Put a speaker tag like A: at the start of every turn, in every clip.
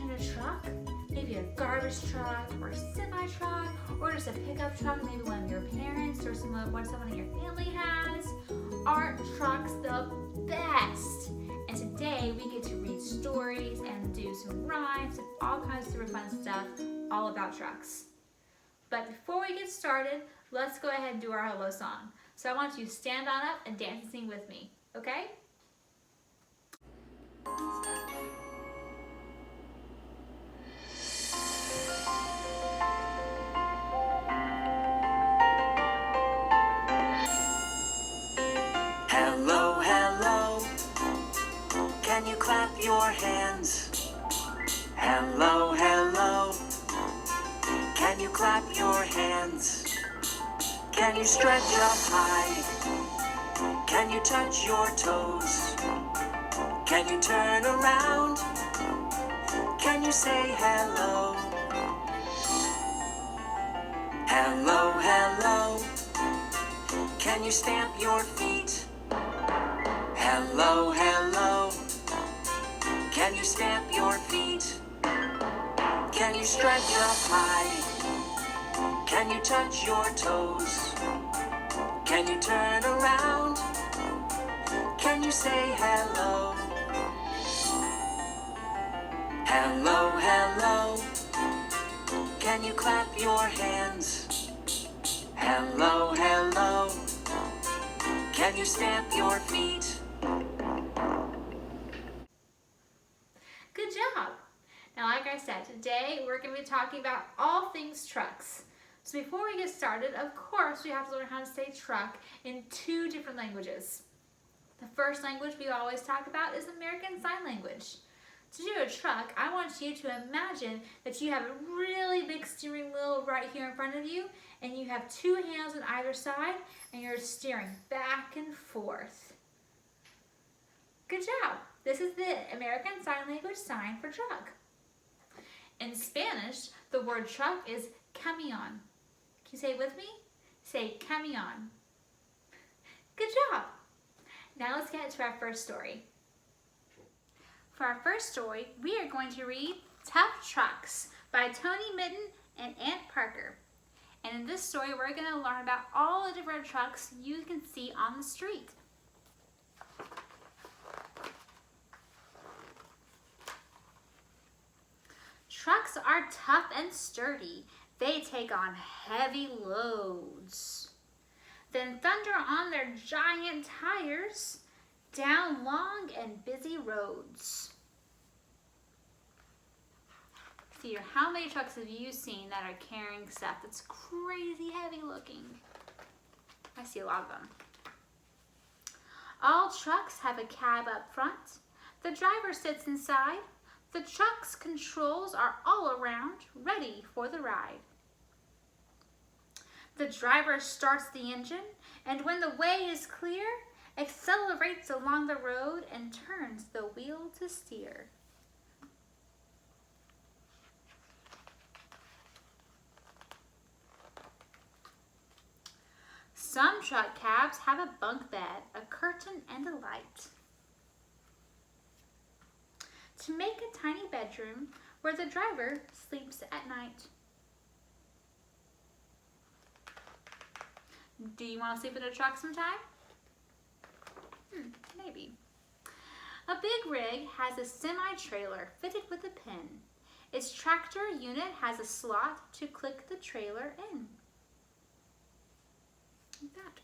A: in a truck, maybe a garbage truck or a semi-truck or just a pickup truck, maybe one of your parents or someone in your family has. Aren't trucks the best? And today we get to read stories and do some rhymes and all kinds of super fun stuff all about trucks. But before we get started, let's go ahead and do our hello song. So I want you to stand on up and dance and sing with me, okay?
B: Hello, hello, can you clap your hands? Hello, hello, can you clap your hands? Can you stretch up high? Can you touch your toes? Can you turn around? Can you say hello? Hello, hello, can you stamp your feet? Hello, hello, can you stamp your feet? Can you stretch up high? Can you touch your toes? Can you turn around? Can you say hello? Hello, hello, can you clap your hands? Hello, hello, can you stamp your feet?
A: Good job! Now, like I said, today we're going to be talking about all things trucks. So before we get started, of course, we have to learn how to say truck in 2 different languages. The first language we always talk about is American Sign Language. To do a truck, I want you to imagine that you have a really big steering wheel right here in front of you, and you have 2 hands on either side, and you're steering back and forth. Good job! This is the American Sign Language sign for truck. In Spanish, the word truck is camión. Can you say it with me? Say camión. Good job! Now let's get into our first story. For our first story, we are going to read Tough Trucks by Tony Mitten and Aunt Parker. And in this story, we're going to learn about all the different trucks you can see on the street. Trucks are tough and sturdy. They take on heavy loads. Then thunder on their giant tires down long and busy roads. See, how many trucks have you seen that are carrying stuff that's crazy heavy looking? I see a lot of them. All trucks have a cab up front. The driver sits inside. The truck's controls are all around, ready for the ride. The driver starts the engine, and when the way is clear, accelerates along the road and turns the wheel to steer. Some truck cabs have a bunk bed, a curtain, and a light. To make a tiny bedroom where the driver sleeps at night. Do you want to sleep in a truck sometime? Maybe. A big rig has a semi-trailer fitted with a pin. Its tractor unit has a slot to click the trailer in. Like that.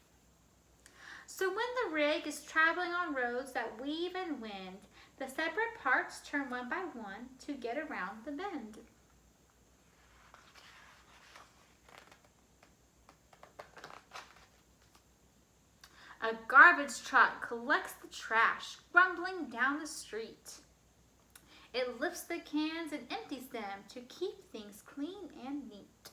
A: So when the rig is traveling on roads that weave and wind, the separate parts turn one by one to get around the bend. A garbage truck collects the trash, rumbling down the street. It lifts the cans and empties them to keep things clean and neat.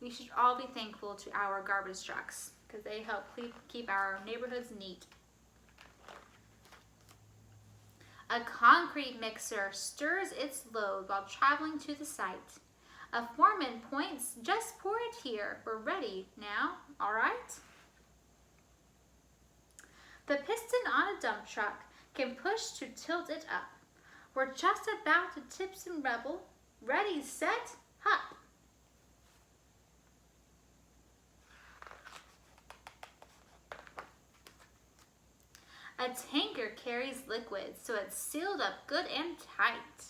A: We should all be thankful to our garbage trucks because they help keep our neighborhoods neat. A concrete mixer stirs its load while traveling to the site. A foreman points, "Just pour it here. We're ready now, all right?" The piston on a dump truck can push to tilt it up. We're just about to tip some rubble. Ready, set, hop. A tanker carries liquids, so it's sealed up good and tight.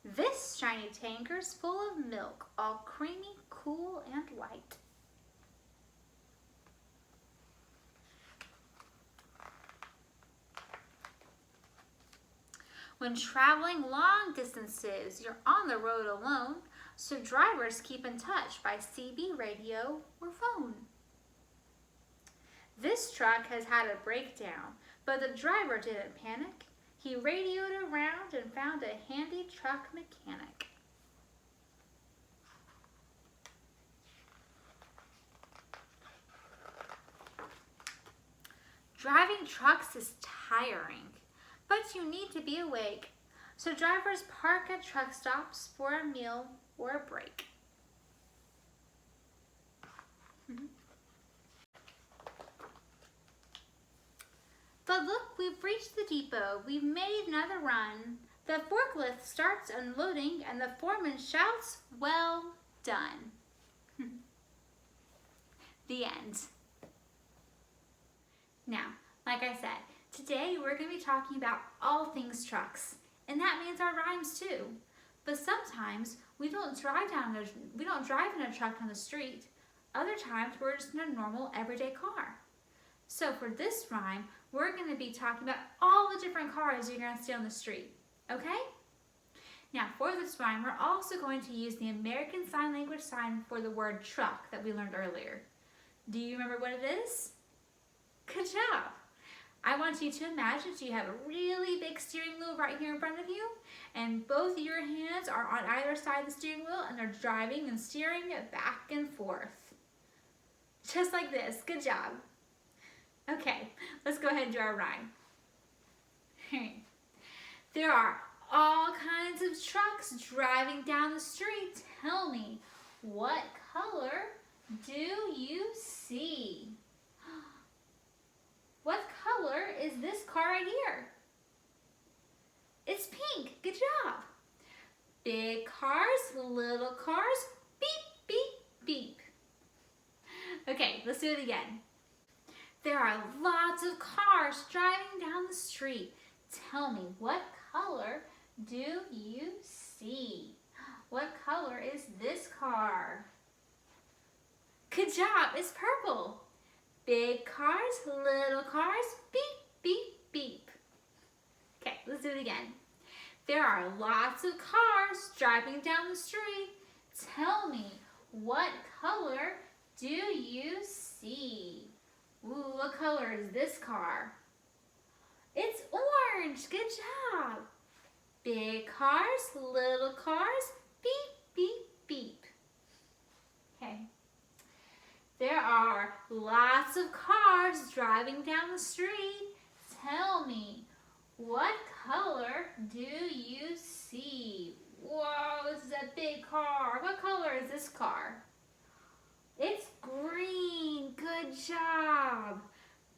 A: This shiny tanker's full of milk, all creamy, cool, and white. When traveling long distances, you're on the road alone, so drivers keep in touch by CB radio or phone. This truck has had a breakdown, but the driver didn't panic. He radioed around and found a handy truck mechanic. Driving trucks is tiring, but you need to be awake. So drivers park at truck stops for a meal or a break. But look, we've reached the depot. We've made another run. The forklift starts unloading and the foreman shouts, "Well done." The end. Now, like I said, today we're going to be talking about all things trucks, and that means our rhymes too. But sometimes we don't drive in a truck on the street. Other times we're just in a normal everyday car. So for this rhyme, we're going to be talking about all the different cars you're going to see on the street, okay? Now for this rhyme, we're also going to use the American Sign Language sign for the word truck that we learned earlier. Do you remember what it is? Good job. I want you to imagine you have a really big steering wheel right here in front of you, and both your hands are on either side of the steering wheel and they're driving and steering it back and forth. Just like this. Good job. Okay, let's go ahead and do our rhyme. There are all kinds of trucks driving down the street. Tell me, what color do you see? What color is this car right here? It's pink. Good job. Big cars, little cars, beep, beep, beep. Okay, let's do it again. There are lots of cars driving down the street. Tell me, what color do you see? What color is this car? Good job, it's purple. Big cars, little cars, beep, beep, beep. Okay, let's do it again. There are lots of cars driving down the street. Tell me, what color do you see? Ooh, what color is this car? It's orange. Good job. Big cars, little cars, beep, beep, beep. Okay. There are lots of cars driving down the street. Tell me, what color do you see? Whoa, this is a big car. What color is this car? It's green. Good job.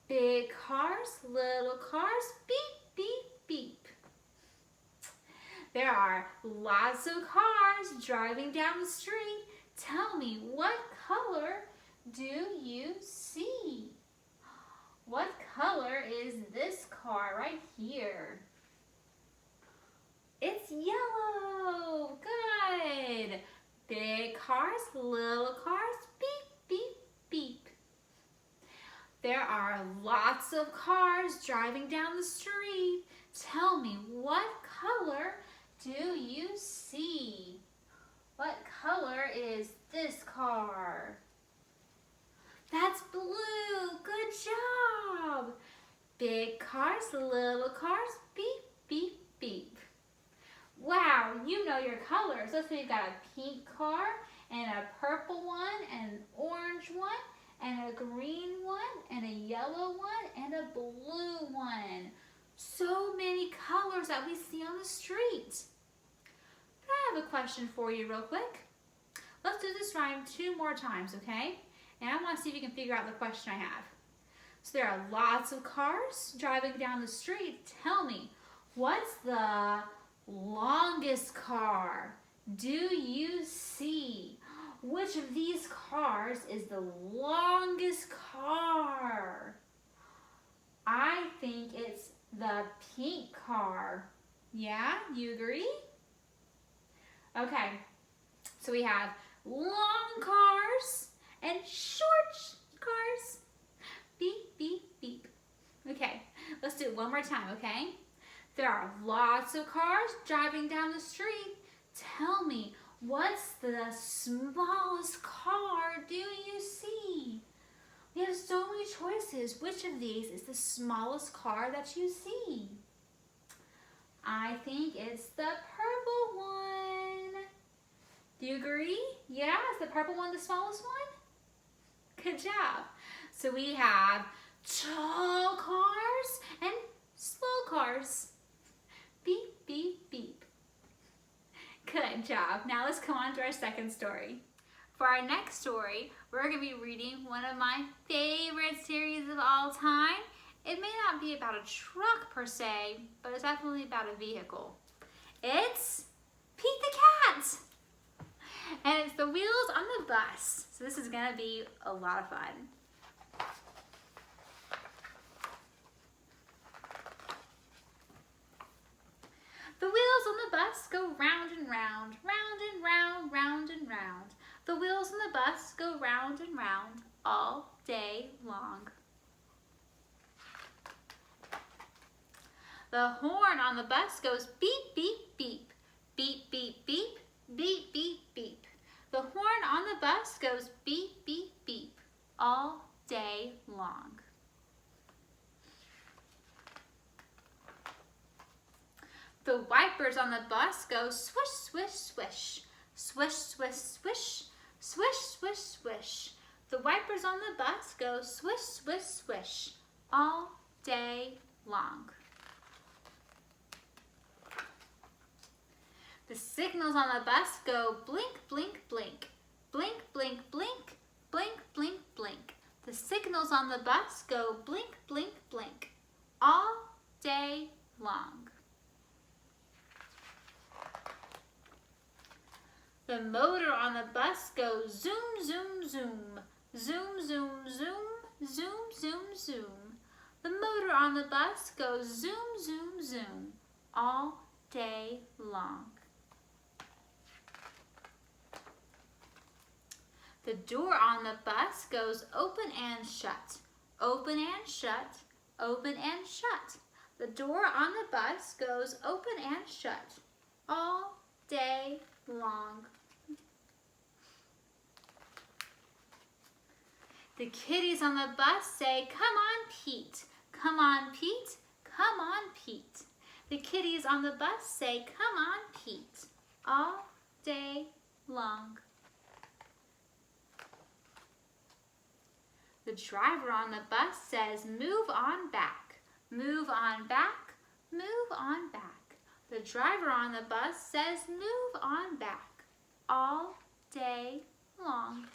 A: Big cars, little cars, beep, beep, beep. There are lots of cars driving down the street. Tell me, what color do you see? What color is this car right here? It's yellow. Good. Big cars, little cars, beep, beep, beep. There are lots of cars driving down the street. Tell me, what color do you see? What color is this car? That's blue. Good job. Big cars, little cars, beep, beep, beep. Wow, you know your colors. Let's say you've got a pink car and a purple one and an orange one and a green one and a yellow one and a blue one. So many colors that we see on the street. But I have a question for you real quick. Let's do this rhyme 2 more times, okay? And I want to see if you can figure out the question I have. So there are lots of cars driving down the street. Tell me, what's the longest car do you see? Which of these cars is the longest car? I think it's the pink car. Yeah, you agree? Okay, so we have long cars and short cars. Beep, beep, beep. Okay, let's do it one more time, okay? There are lots of cars driving down the street. Tell me, what's the smallest car do you see? We have so many choices. Which of these is the smallest car that you see? I think it's the purple one. Do you agree? Yeah, is the purple one the smallest one? Good job. So we have tall cars and small cars. Beep, beep, beep. Good job. Now let's come on to our second story. For our next story, we're going to be reading one of my favorite series of all time. It may not be about a truck per se, but it's definitely about a vehicle. It's Pete the Cat! And it's the wheels on the bus. So this is going to be a lot of fun. The wheels on the bus go round and round, round and round, round and round. The wheels on the bus go round and round all day long. The horn on the bus goes beep, beep, beep, beep, beep, beep, beep, beep, beep. The horn on the bus goes beep, beep, beep all day long. The wipers on the bus go swish, swish, swish, swish, swish, swish, swish, swish, swish. The wipers on the bus go swish, swish, swish all day long. The signals on the bus go blink, blink, blink, blink, blink, blink, blink, blink, blink. The signals on the bus go blink, blink, blink all day long. The motor on the bus goes zoom, zoom, zoom, zoom, zoom, zoom, zoom, zoom, zoom. The motor on the bus goes zoom, zoom, zoom all day long. The door on the bus goes open and shut, open and shut, open and shut. The door on the bus goes open and shut all day long. The kiddies on the bus say, "Come on, Pete, come on, Pete, come on, Pete." The kiddies on the bus say, "Come on, Pete," all day long. The driver on the bus says, "Move on back, move on back, move on back." The driver on the bus says, "Move on back," all day long.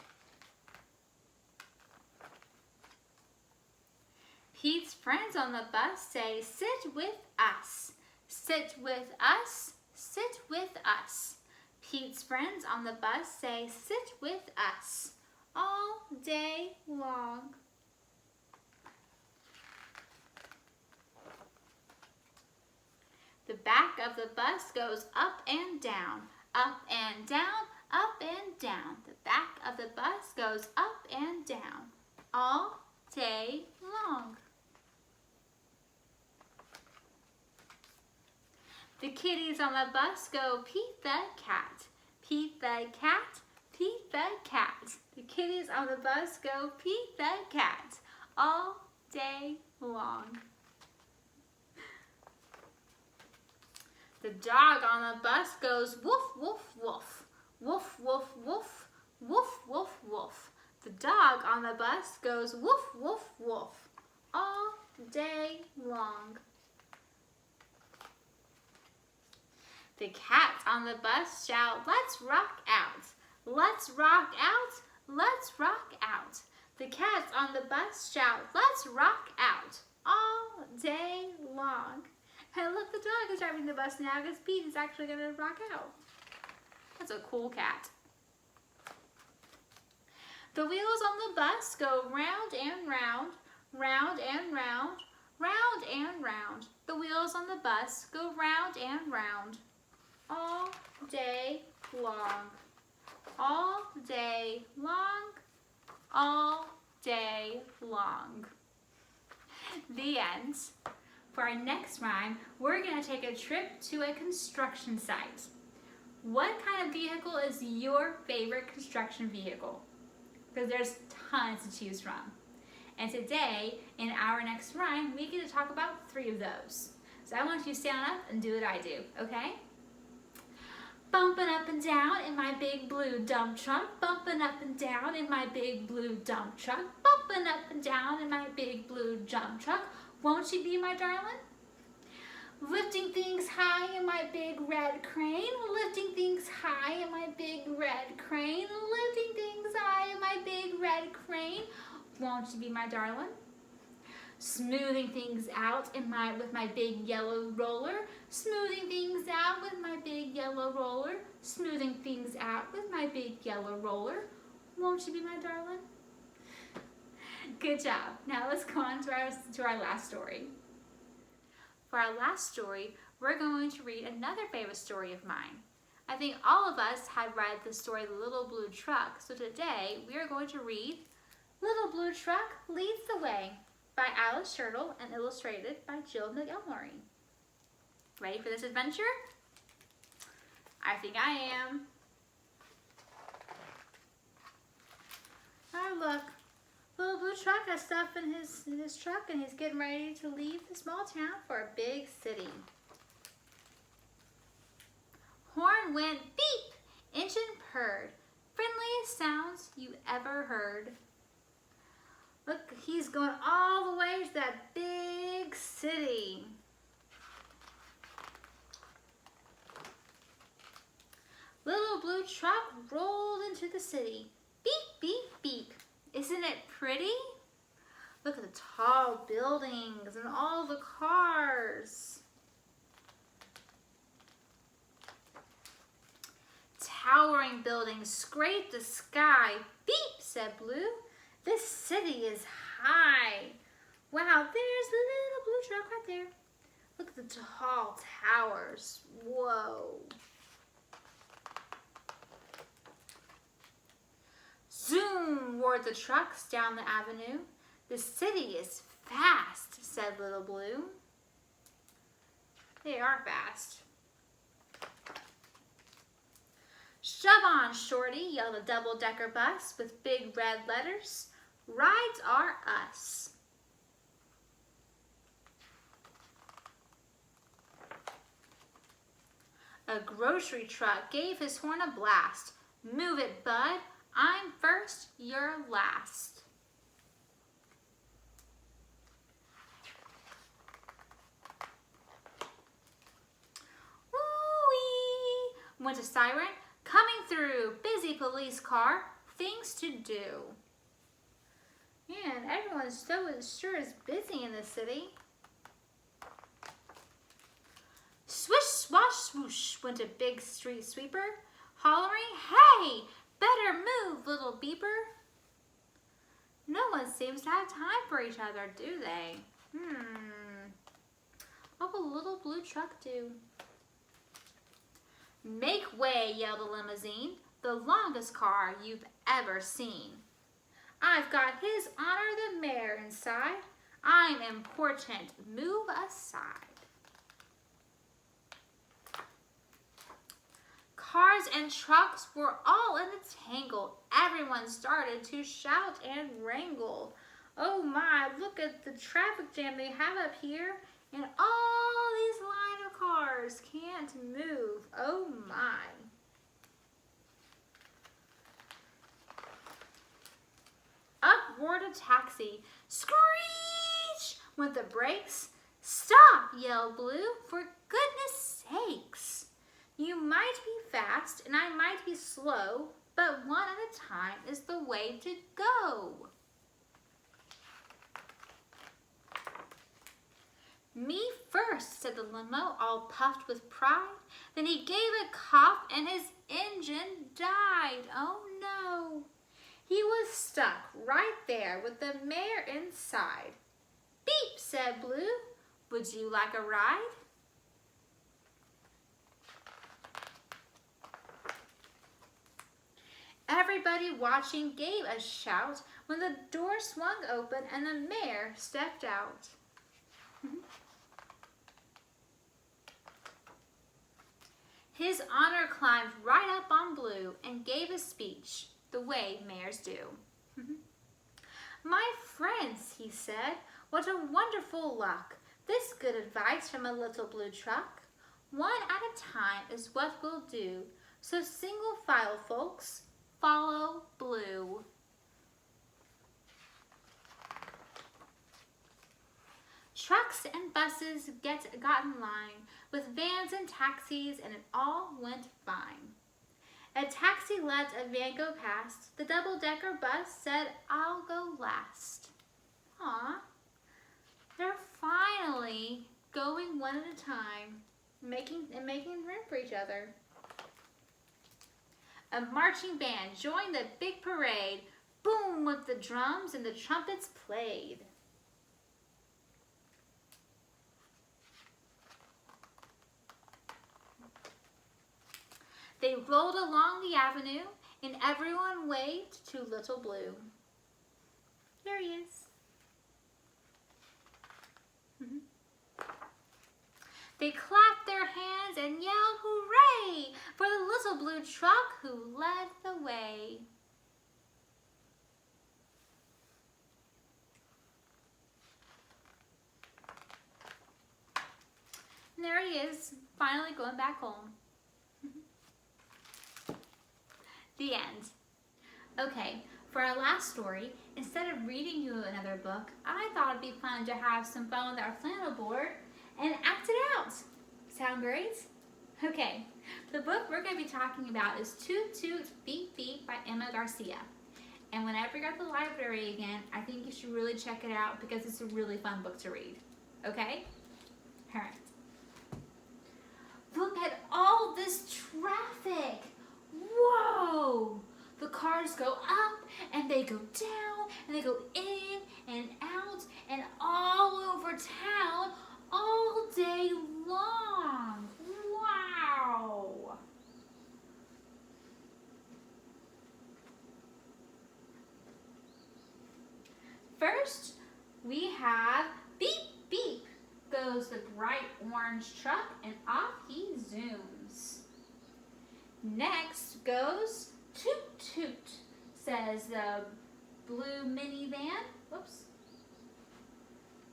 A: Pete's friends on the bus say, "Sit with us, sit with us, sit with us." Pete's friends on the bus say, "Sit with us," all day long. The back of the bus goes up and down, up and down, up and down. The back of the bus goes up and down all day long. The kitties on the bus go, "Pete the cat, Pete the cat, Pete the cat." The kitties on the bus go, "Pete the cat," all day long. The dog on the bus goes, "Woof, woof, woof, woof, woof, woof, woof, woof, woof." The dog on the bus goes, "Woof, woof, woof," all day long. The cats on the bus shout, "Let's rock out, let's rock out, let's rock out." The cats on the bus shout, "Let's rock out," all day long. And look, the the dog is driving the bus now because Pete is actually going to rock out. That's a cool cat. The wheels on the bus go round and round, round and round, round and round. The wheels on the bus go round and round all day long. All day long, all day long. The end. For our next rhyme, we're going to take a trip to a construction site. What kind of vehicle is your favorite construction vehicle? Because there's tons to choose from. And today, in our next rhyme, we get to talk about 3 of those. So I want you to stand up and do what I do, okay? Bumping up and down in my big blue dump truck, bumping up and down in my big blue dump truck, bumping up and down in my big blue dump truck. Won't you be my darling? Lifting things high in my big red crane, lifting things high in my big red crane, lifting things high in my big red crane. Won't you be my darling? Smoothing things out with my big yellow roller, smoothing things out with my big yellow roller, smoothing things out with my big yellow roller. Won't you be my darling? Good job. Now let's go on to our last story. For our last story, we're going to read another favorite story of mine. I think all of us have read the story The Little Blue Truck, so today we are going to read Little Blue Truck Leads the Way by Alice Shirtle and illustrated by Jill McElmurray. Ready for this adventure? I think I am. Oh look, Little Blue Truck has stuff in his truck and he's getting ready to leave the small town for a big city. Horn went beep, engine purred, friendliest sounds you ever heard. Look, he's going all the way to that big city. Little Blue Truck rolled into the city. Beep, beep, beep. Isn't it pretty? Look at the tall buildings and all the cars. Towering buildings scrape the sky. Beep, said Blue. This city is high. Wow, there's the Little Blue Truck right there. Look at the tall towers. Whoa. Zoom roared the trucks down the avenue. The city is fast, said Little Blue. They are fast. Shove on, Shorty, yelled a double-decker bus with big red letters. Rides are us. A grocery truck gave his horn a blast. Move it, bud. I'm first, you're last. Woo-wee, went a siren. Coming through, busy police car, things to do. Man, everyone sure is busy in the city. Swish, swash, swoosh, went a big street sweeper, hollering, hey, better move, little beeper. No one seems to have time for each other, do they? What will Little Blue Truck do? Make way, yelled a limousine, the longest car you've ever seen. I've got His Honor the Mayor inside. I'm important. Move aside. Cars and trucks were all in a tangle. Everyone started to shout and wrangle. Oh my, look at the traffic jam they have up here. And all these line of cars can't move. Oh my. Up roared a taxi. Screech! Went the brakes. Stop, yelled Blue, for goodness sakes. You might be fast and I might be slow, but one at a time is the way to go. "Me first," said the limo, all puffed with pride. Then he gave a cough and his engine died. Oh no! He was stuck right there with the mayor inside. "Beep," said Blue. "Would you like a ride?" Everybody watching gave a shout when the door swung open and the mayor stepped out. His honor climbed right up on Blue and gave a speech, the way mayors do. "My friends," he said, "what a wonderful luck. This good advice from a little blue truck. One at a time is what we'll do. So single file, folks, follow Blue." Trucks and buses got in line with vans and taxis, and it all went fine. A taxi let a van go past. The double-decker bus said, "I'll go last." Aw, they're finally going one at a time, making room for each other. A marching band joined the big parade. Boom went the drums and the trumpets played. They rolled along the avenue and everyone waved to Little Blue. Here he is. They clapped their hands and yelled hooray for the little blue truck who led the way. And there he is, finally going back home. The end. Okay, for our last story, instead of reading you another book, I thought it'd be fun to have some fun with our flannel board and act it out. Sound great? Okay, the book we're going to be talking about is Toot Toot Beep Beep by Emma Garcia. And whenever you're at the library again, I think you should really check it out because it's a really fun book to read. Okay? All right. Look at all this traffic. Whoa! The cars go up and they go down and they go in and out and all over town all day long. Wow! First, we have beep beep goes the bright orange truck and off he zooms. Next goes toot toot, says the blue minivan. Whoops.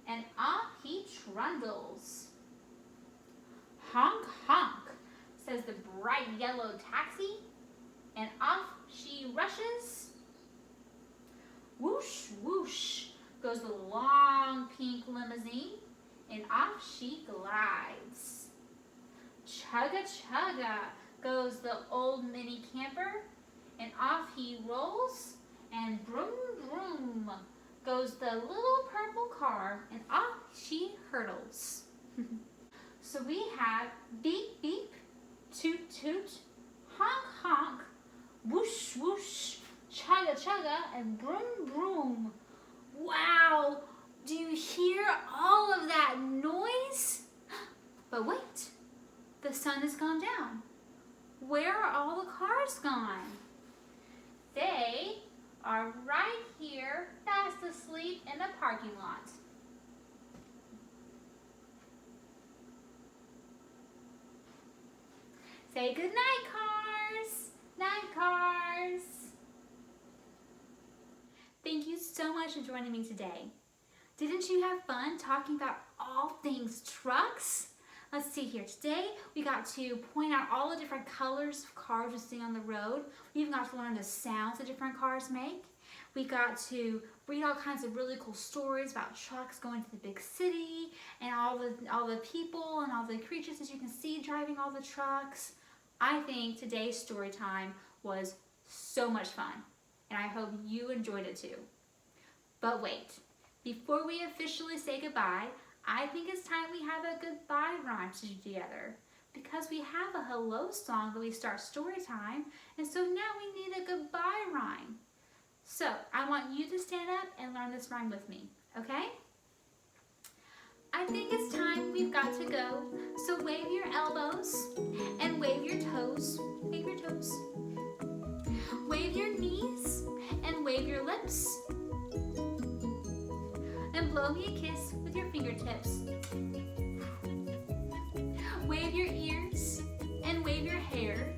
A: And off he trundles. Honk honk, says the bright yellow taxi. And off she rushes. Whoosh whoosh goes the long pink limousine. And off she glides. Chugga chugga goes the old mini camper, and off he rolls, and vroom vroom goes the little purple car, and off she hurtles. So we have beep beep, toot toot, honk honk, whoosh whoosh, chugga chugga, and vroom vroom. Wow, do you hear all of that noise? But wait, the sun has gone down. Where are all the cars gone? They are right here, fast asleep in the parking lot. Say good night, cars. Night, cars. Thank you so much for joining me today. Didn't you have fun talking about all things trucks? Let's see here. Today we got to point out all the different colors of cars you see on the road. We even got to learn the sounds that different cars make. We got to read all kinds of really cool stories about trucks going to the big city and all the people and all the creatures that you can see driving all the trucks. I think today's story time was so much fun, and I hope you enjoyed it too. But wait, before we officially say goodbye, I think it's time we have a goodbye rhyme to do together because we have a hello song that we start story time, and so now we need a goodbye rhyme. So I want you to stand up and learn this rhyme with me, okay? I think it's time we've got to go, so wave your elbows and wave your toes. Wave your toes. Wave your knees and wave your lips. And blow me a kiss with your fingertips. Wave your ears and wave your hair.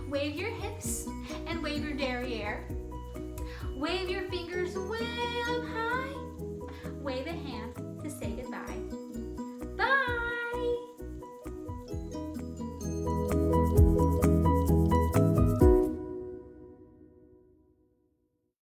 A: Wave your hips and wave your derriere. Wave your fingers way up high. Wave a hand